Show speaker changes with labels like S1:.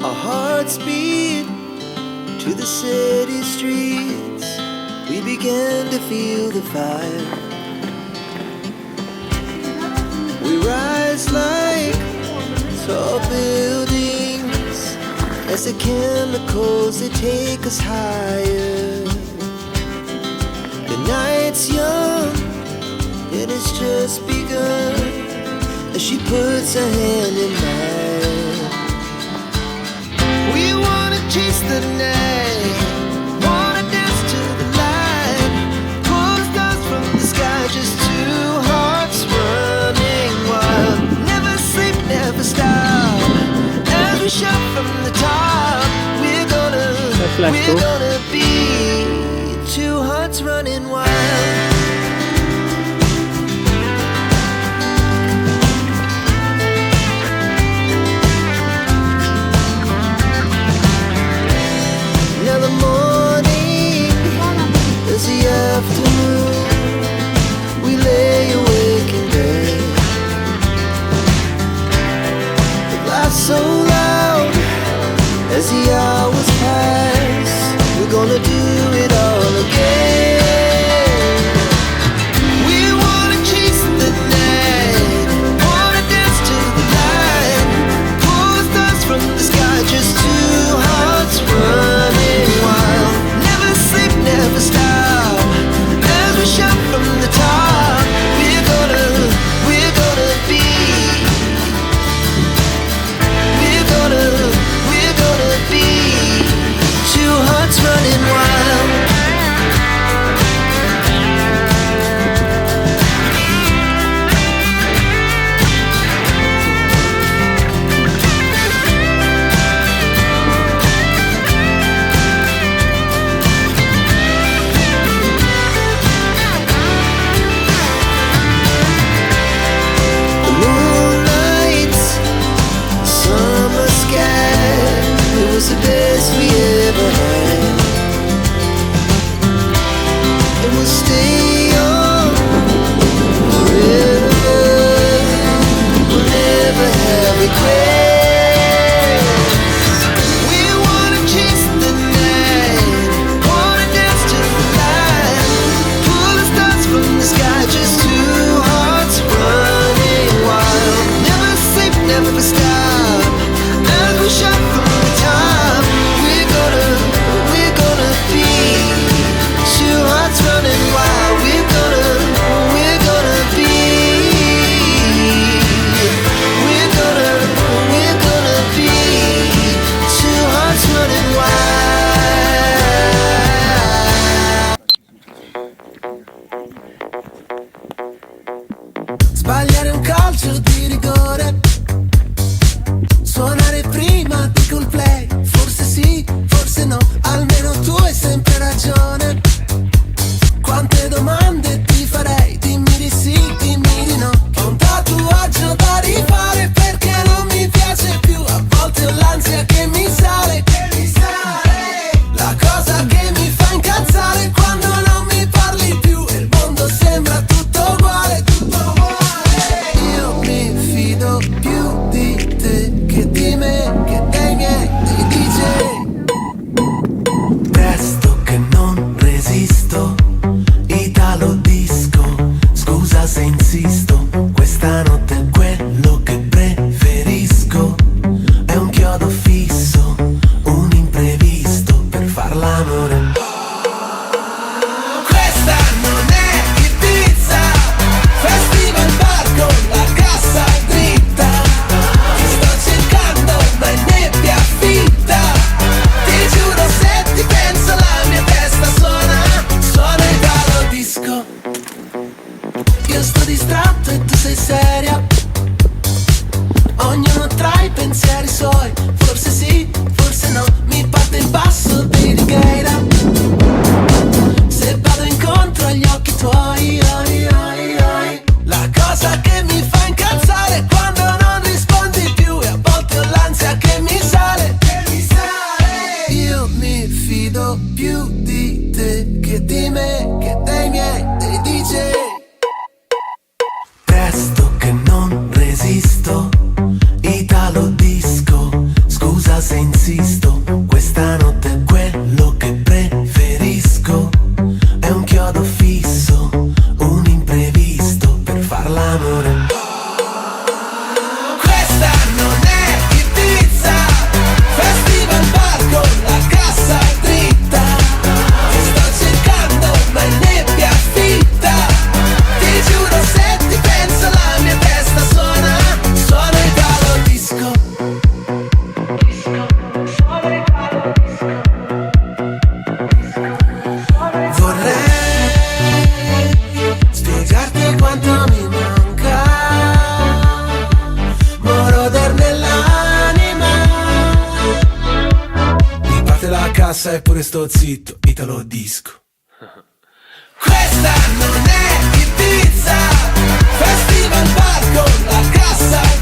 S1: Our hearts beat to the city streets. We began to feel the fire. We rise like tall buildings as the chemicals, they take us higher. The night's young and it's just begun as she puts her hand in mine. We wanna chase the night, wanna dance to the light, pull the stars from the sky, just two hearts running wild. Never sleep, never stop, as we shout from the top. We're gonna be two hearts running wild. Now the morning is the afternoon. We lay awake in bed. The laugh's so loud as the hours pass. We're gonna do it all again. We wanna chase the night, wanna dance to the light, pull the stars from the sky, just two hearts running wild. Never sleep, never stop, as we shout from the top. We're gonna be, we're gonna be two hearts running wild. The moonlight, summer sky, it was the best we ever had. And we'll stay on forever. We'll never have regrets. We wanna chase the night, wanna dance to the light, pull the stars from the sky, just two hearts running wild. Never sleep, never stop, as we shout from the top. We're gonna be two hearts running wild. We're gonna be, we're gonna be two hearts running wild. Sbagliare un calcio di rigore, suonare prima di col play, forse sì, forse no, almeno tu hai sempre ragione. Quante domande ti farei, dimmi di sì, dimmi di no. Ho un tatuaggio da rifare perché non mi piace più, a volte ho l'ansia che mi sale, la cosa che mi fa incazzare quando non mi parli più e il mondo sembra tutto uguale, tutto uguale. Io mi fido più di te che di me, che dei miei, dei DJ. Presto che non resisto, Italo disco, scusa se insisto, questa notte è quello che preferisco, è un chiodo fisso, un imprevisto per far l'amore. Questa non è Ibiza, festival bar con la cassa dritta, ti sto cercando ma è nebbia fitta, ti giuro se ti penso la mia testa suona Italo disco. Io sto distratto e tu sei seria, ognuno tra i pensieri suoi, forse sì, forse no, mi parte il passo di Righeira, se vado incontro agli occhi tuoi, la cosa che mi fa incazzare è quando non rispondi più e a volte ho l'ansia che mi sale, io mi fido più di te che di me, che dei miei, dei DJ. Presto che non resisto, Italo disco, scusa se insisto. insisto, questa notte è quello che preferisco. È un chiodo fisso, un imprevisto per far l'amore. Questa non è Ibiza, festival bar con la cassa dritta. Ti sto cercando ma è nebbia fitta. Ti giuro se ti penso la mia testa suona Italo disco. Vorrei spiegarti quanto mi manca, moroder nell'anima. Mi parte la cassa e pure sto zitto, Italo disco. Questa non è Ibiza, festival bar con la cassa